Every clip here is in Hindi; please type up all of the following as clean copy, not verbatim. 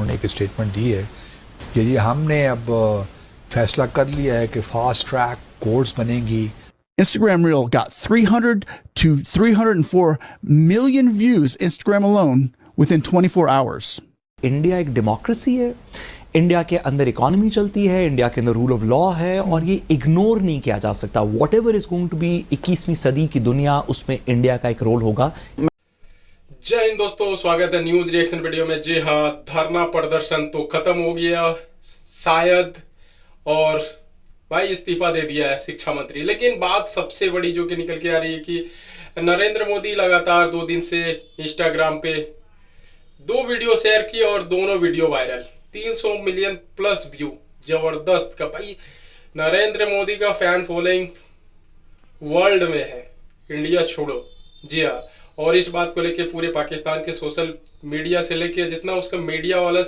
ने एक स्टेटमेंट दी है कि ये हमने अब फैसला कर लिया है कि फास्ट ट्रैक कोर्ट्स बनेंगी. Instagram Reel got 300 to 304 million views, Instagram alone, within 24 hours. India एक डेमोक्रेसी है, इंडिया के अंदर इकोनॉमी चलती है, इंडिया के अंदर रूल ऑफ लॉ है और ये इग्नोर नहीं किया जा सकता. Whatever is going to be 21वीं सदी की दुनिया, उसमें इंडिया का एक रोल होगा. जय हिंद दोस्तों, स्वागत है न्यूज रिएक्शन वीडियो में. जी हाँ, धरना प्रदर्शन तो खत्म हो गया शायद, और भाई इस्तीफा दे दिया है शिक्षा मंत्री. लेकिन बात सबसे बड़ी जो कि निकल के आ रही है कि नरेंद्र मोदी लगातार 2 दिन से इंस्टाग्राम पे 2 वीडियो शेयर किए और दोनों video viral, 300 million plus view. जबरदस्त का भाई, नरेंद्र मोदी का फैन फॉलोइंग वर्ल्ड में है, इंडिया छोड़ो. जी हाँ, और इस बात को लेके पूरे पाकिस्तान के सोशल मीडिया से लेके जितना उसका मीडिया वाला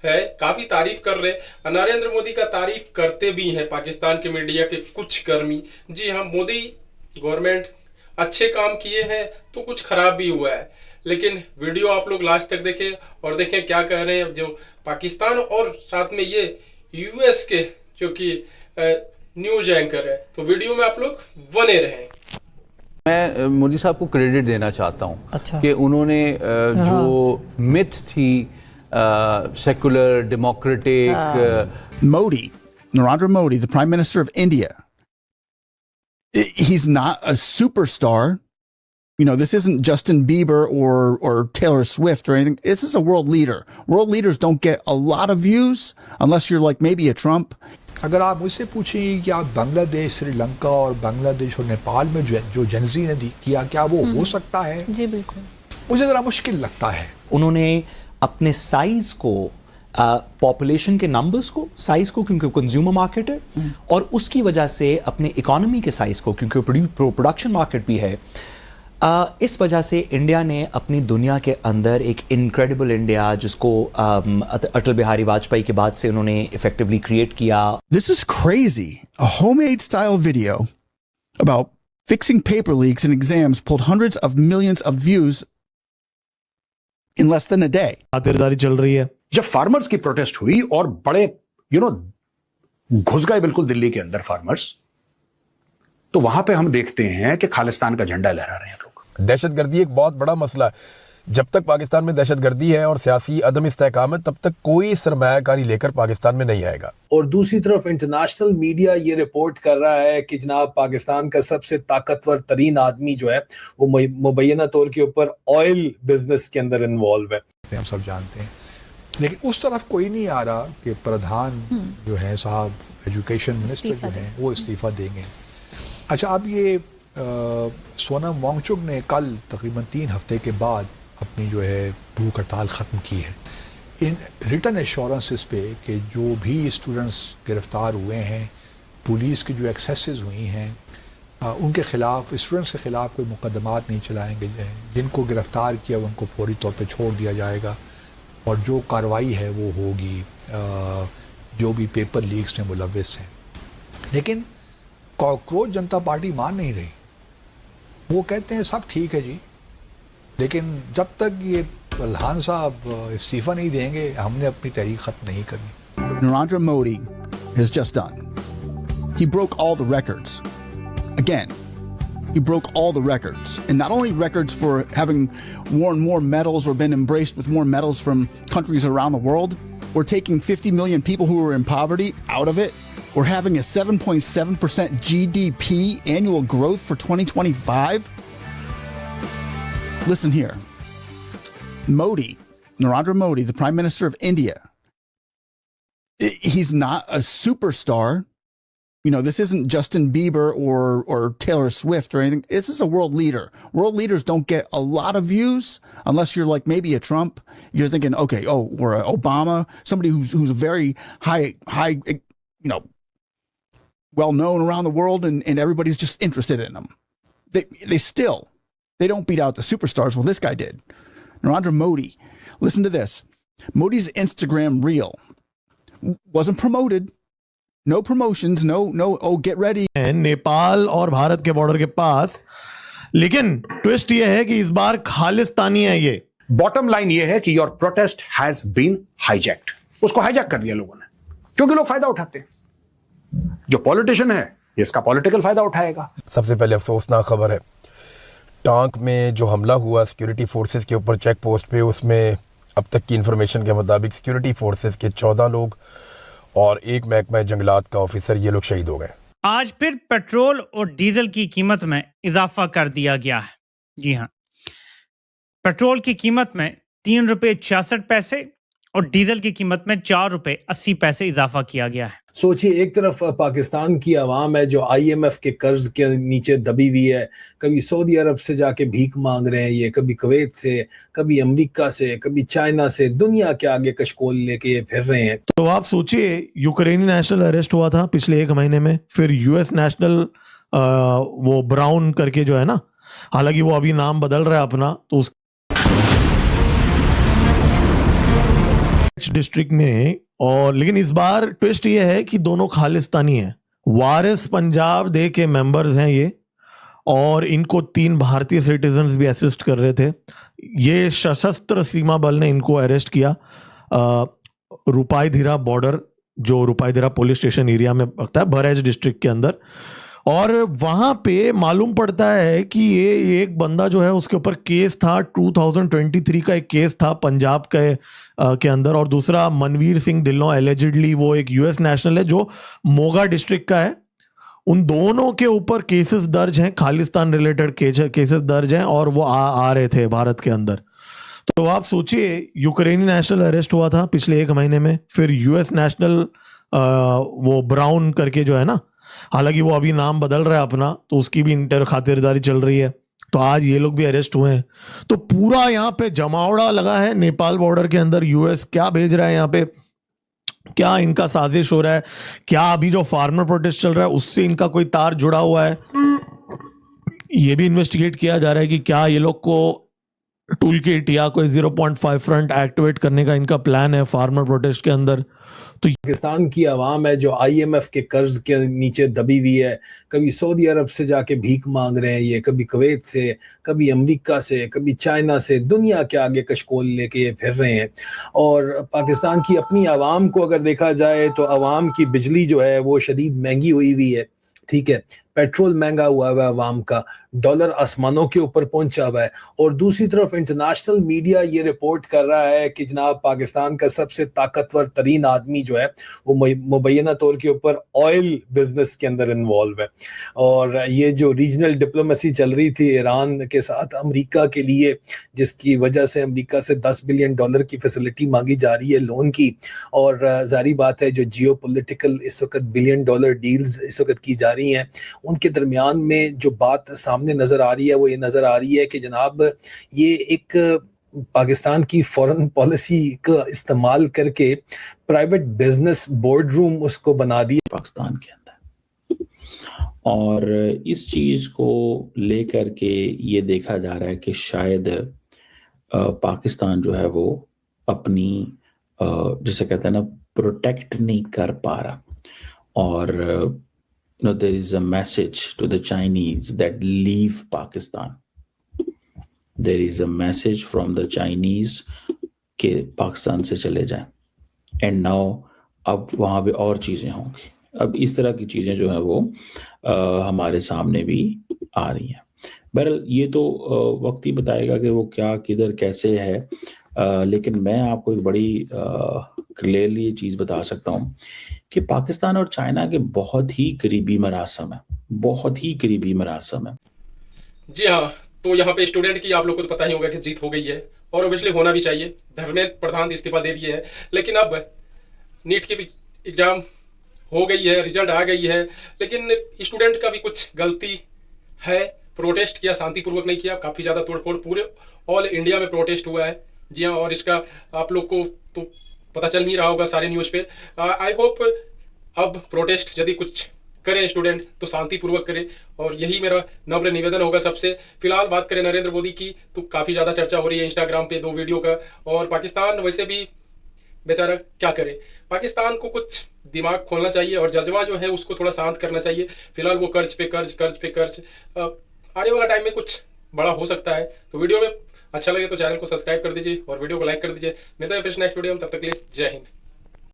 है काफी तारीफ कर रहे हैं. नरेंद्र मोदी का तारीफ करते भी हैं पाकिस्तान के मीडिया के कुछ कर्मी. जी हाँ, मोदी गवर्नमेंट अच्छे काम किए हैं तो कुछ खराब भी हुआ है. लेकिन वीडियो आप लोग लास्ट तक देखें और देखें क्या कह रहे हैं जो पाकिस्तान और साथ में ये यूएस के जो कि न्यूज एंकर है. तो वीडियो में आप लोग बने रहें. मैं मोदी साहब को क्रेडिट देना चाहता हूँ कि उन्होंने जो मिथ थी secular democratic. Modi, Narendra Modi, the Prime Minister of India, he's not a superstar. You know, this isn't Justin Bieber or Taylor Swift or anything. This is a world leader. World leaders don't get a lot of views unless you're like maybe a Trump. अगर आप मुझसे पूछें कि आप बांग्लादेश, श्रीलंका और बांग्लादेश और नेपाल में जो जनजी ने किया, क्या वो हो सकता है? जी बिल्कुल, मुझे ज़रा मुश्किल लगता है. उन्होंने अपने साइज को, पॉपुलेशन के नंबर्स को, साइज को, क्योंकि कंज्यूमर मार्केट है, और उसकी वजह से अपने इकोनॉमी के साइज को, क्योंकि प्रोडक्शन मार्केट भी है, इस वजह से इंडिया ने अपनी दुनिया के अंदर एक इनक्रेडिबल इंडिया, जिसको अटल बिहारी वाजपेयी के बाद से उन्होंने इफेक्टिवली क्रिएट किया. This is crazy. A homemade style video about fixing paper leaks in exams pulled hundreds of millions of views in less than a day. खातिरदारी चल रही है. जब फार्मर्स की प्रोटेस्ट हुई और बड़े घुस गए बिल्कुल दिल्ली के अंदर फार्मर्स, तो वहां पे हम देखते हैं कि खालिस्तान का झंडा लहरा रहे हैं लोग. दहशतगर्दी एक बहुत बड़ा मसला है. जब तक पाकिस्तान में दहशतगर्दी है और सियासी अदम इस्तेहकाम है, तब तक कोई सरमायाकारी लेकर पाकिस्तान में नहीं आएगा. और दूसरी तरफ इंटरनेशनल मीडिया ये रिपोर्ट कर रहा है कि जनाब पाकिस्तान का सबसे ताकतवर तरीन आदमी जो है वो मुबैना तौर के ऊपर ऑयल बिजनेस के अंदर इन्वॉल्व है. हम सब जानते हैं, लेकिन उस तरफ कोई नहीं आ रहा कि प्रधान जो है साहब, एजुकेशन मिनिस्टर जो हैं, वो इस्तीफा देंगे. अच्छा, अब ये सोनम वांगचुक ने कल तकरीबन 3 हफ्ते के बाद अपनी जो है भूख हड़ताल ख़त्म की है, इन रिटन एश्योरेंसेस पे कि जो भी स्टूडेंट्स गिरफ़्तार हुए हैं, पुलिस की जो एक्सेसेस हुई हैं, उनके ख़िलाफ़, स्टूडेंट्स के ख़िलाफ़ कोई मुकदमात नहीं चलाएंगे. जिनको गिरफ़्तार किया उनको फौरी तौर पे छोड़ दिया जाएगा और जो कार्रवाई है वो होगी जो भी पेपर लीक्स में मुलव्वस हैं. लेकिन कॉकरोच जनता पार्टी मान नहीं रही. वो कहते हैं सब ठीक है जी, लेकिन जब तक ये प्रधान साहब इस्तीफा नहीं देंगे, हमने अपनी तहरीक खत्म नहीं करनी. Narendra Modi has just done. He broke all the records. Again, he broke all the records. And not only records for having won more medals or been embraced with more medals from countries around the world, or taking 50 million people who are in poverty out of it, or having a 7.7% GDP annual growth for 2025. Listen here. Modi, Narendra Modi, the Prime Minister of India, he's not a superstar. You know, this isn't Justin Bieber or Taylor Swift or anything. This is a world leader. World leaders don't get a lot of views unless you're like maybe a Trump. You're thinking, okay, or a Obama, somebody who's very high, well known around the world, and everybody's just interested in them. They don't beat out the superstars. Well, this guy did. Narendra Modi, listen to this. Modi's Instagram Reel wasn't promoted. No promotions, no, get ready. Nepal और भारत के बॉर्डर के पास. लेकिन ट्विस्ट ये है कि इस बार खालिस्तानी है ये. बॉटम लाइन ये है कि your protest has been hijacked, उसको हाईजैक कर दिया लोगों ने, क्योंकि लोग फायदा उठाते हैं। जो पॉलिटिशियन है ये इसका पॉलिटिकल फायदा उठाएगा। सबसे पहले अफसोसनाक खबर है, टांक में जो हमला हुआ सिक्योरिटी फोर्सेस के ऊपर चेक पोस्ट पे, उसमें अब तक की इंफॉर्मेशन के मुताबिक सिक्योरिटी फोर्सेस के 14 लोग और एक महकमा जंगलात का ऑफिसर, ये लोग शहीद हो गए। आज फिर पेट्रोल और डीजल की कीमत में इजाफा कर दिया गया है। जी हाँ, पेट्रोल की कीमत में 3 रुपये 66 पैसे और डीजल की कीमत में 4 रुपये 80 पैसे इजाफा किया गया है। सोचिए, एक तरफ पाकिस्तान की आवाम है जो IMF के कर्ज के नीचे दबी हुई है, कभी सऊदी अरब से जाके भीख मांग रहे हैं ये, कभी कुवैत से, कभी अमेरिका से, कभी चाइना से, दुनिया के आगे कशकोल लेके ये फिर रहे हैं। तो आप सोचिए, यूक्रेनी नेशनल अरेस्ट हुआ था पिछले 1 महीने में, फिर US नेशनल वो ब्राउन करके जो है ना, हालांकि वो अभी नाम बदल रहा है अपना, तो उस डिस्ट्रिक्ट में, और लेकिन इस बार ट्विस्ट ये है कि दोनों खालिस्तानी हैं। वारिस पंजाब दे के मेंबर्स हैं ये, और इनको 3 भारतीय सिटीजन्स भी असिस्ट कर रहे थे। ये सशस्त्र सीमा बल ने इनको अरेस्ट किया रुपाईधीरा बॉर्डर, जो रुपाईधीरा पुलिस स्टेशन एरिया में पड़ता है बहराइच डिस्ट्रिक्ट के अंदर, और वहां पे मालूम पड़ता है कि ये एक बंदा जो है उसके ऊपर केस था, 2023 का एक केस था पंजाब के अंदर, और दूसरा मनवीर सिंह ढिल्लों, एलिजिडली वो एक US नेशनल है जो मोगा डिस्ट्रिक्ट का है। उन दोनों के ऊपर केसेस दर्ज हैं, खालिस्तान रिलेटेड केसेस दर्ज हैं, और वो आ रहे थे भारत के अंदर। तो आप सोचिए, यूक्रेनी नेशनल अरेस्ट हुआ था पिछले 1 महीने में, फिर US नेशनल वो ब्राउन करके जो है ना, हालांकि वो अभी नाम बदल रहा है अपना, तो उसकी भी इंटर खातिरदारी चल रही है। तो आज ये लोग भी अरेस्ट हुए हैं। तो पूरा यहाँ पे जमावड़ा लगा है नेपाल बॉर्डर के अंदर। US क्या भेज रहा है यहाँ पे, क्या इनका साजिश हो रहा है, क्या अभी जो फार्मर प्रोटेस्ट चल रहा है उससे इनका कोई तार जुड़ा हुआ है, ये भी इन्वेस्टिगेट किया जा रहा है कि क्या ये लोग को टूल किट या कोई 0.5 फ्रंट एक्टिवेट करने का इनका प्लान है फार्मर प्रोटेस्ट के अंदर। तो पाकिस्तान की आवाम है जो IMF के कर्ज के नीचे दबी हुई है, कभी सऊदी अरब से जाके भीख मांग रहे हैं ये, कभी कुवैत से, कभी अमेरिका से, कभी चाइना से, दुनिया के आगे कशकोल लेके ये फिर रहे हैं। और पाकिस्तान की अपनी आवाम को अगर देखा जाए तो आवाम की बिजली जो है वो शदीद महंगी हुई है, ठीक है, पेट्रोल महंगा हुआ है आवाम का, डॉलर आसमानों के ऊपर पहुंचा हुआ है, और दूसरी तरफ इंटरनेशनल मीडिया ये रिपोर्ट कर रहा है कि जनाब पाकिस्तान का सबसे ताकतवर तरीन आदमी जो है वो मुबैना तौर के ऊपर ऑयल बिजनेस के अंदर इन्वॉल्व है। और ये जो रीजनल डिप्लोमेसी चल रही थी ईरान के साथ अमेरिका के लिए, जिसकी वजह से अमेरिका से $10 बिलियन की फैसिलिटी मांगी जा रही है लोन की, और जारी बात है जो जियो पोलिटिकल इस वक्त $1 बिलियन डील्स इस वक्त की जा रही हैं, उनके दरमियान में जो बात सामने नजर आ रही है वो ये नजर आ रही है कि जनाब ये एक पाकिस्तान की फॉरेन पॉलिसी का इस्तेमाल करके प्राइवेट बिजनेस बोर्ड रूम उसको बना दिया पाकिस्तान के अंदर। और इस चीज को लेकर के ये देखा जा रहा है कि शायद पाकिस्तान जो है वो अपनी जिसे कहते हैं ना प्रोटेक्ट नहीं कर पा रहा, और there is a message to the Chinese that leave Pakistan. There is a message from the Chinese कि पाकिस्तान से चले जाएं। And now अब वहाँ पे और चीज़ें होंगी। अब इस तरह की चीज़ें जो है वो हमारे सामने भी आ रही हैं। बहरहाल ये तो वक्त ही बताएगा कि वो क्या किधर कैसे है, लेकिन मैं आपको एक बड़ी क्लियरली ये चीज़ बता सकता हूँ कि पाकिस्तान और चाइना के बहुत ही करीबी मरासम है, बहुत ही करीबी मरासम है। जी हाँ, तो यहाँ पे स्टूडेंट की आप लोग को तो पता ही होगा कि जीत हो गई है, और ऑब्वियसली होना भी चाहिए। धर्मेंद्र प्रधान इस्तीफा दे दिए है, लेकिन अब नीट की एग्जाम हो गई है, रिजल्ट आ गई है, लेकिन स्टूडेंट का भी कुछ गलती है। प्रोटेस्ट किया, शांतिपूर्वक नहीं किया, काफ़ी ज़्यादा तोड़फोड़ पूरे ऑल इंडिया में प्रोटेस्ट हुआ है। जी हाँ, और इसका आप लोग को तो पता चल नहीं रहा होगा सारे न्यूज़ पे। आई होप अब प्रोटेस्ट यदि कुछ करें स्टूडेंट तो शांतिपूर्वक करें, और यही मेरा नम्र निवेदन होगा सबसे। फिलहाल बात करें नरेंद्र मोदी की, तो काफ़ी ज़्यादा चर्चा हो रही है इंस्टाग्राम पे 2 वीडियो का, और पाकिस्तान वैसे भी बेचारा क्या करे, पाकिस्तान को कुछ दिमाग खोलना चाहिए और जज्बा जो है उसको थोड़ा शांत करना चाहिए। फिलहाल वो कर्ज पे कर्ज, कर्ज पे कर्ज, आने वाला टाइम में कुछ बड़ा हो सकता है। तो वीडियो में अच्छा लगे तो चैनल को सब्सक्राइब कर दीजिए और वीडियो को लाइक कर दीजिए। मिलते हैं फिर नेक्स्ट वीडियो में, तब तक के लिए जय हिंद।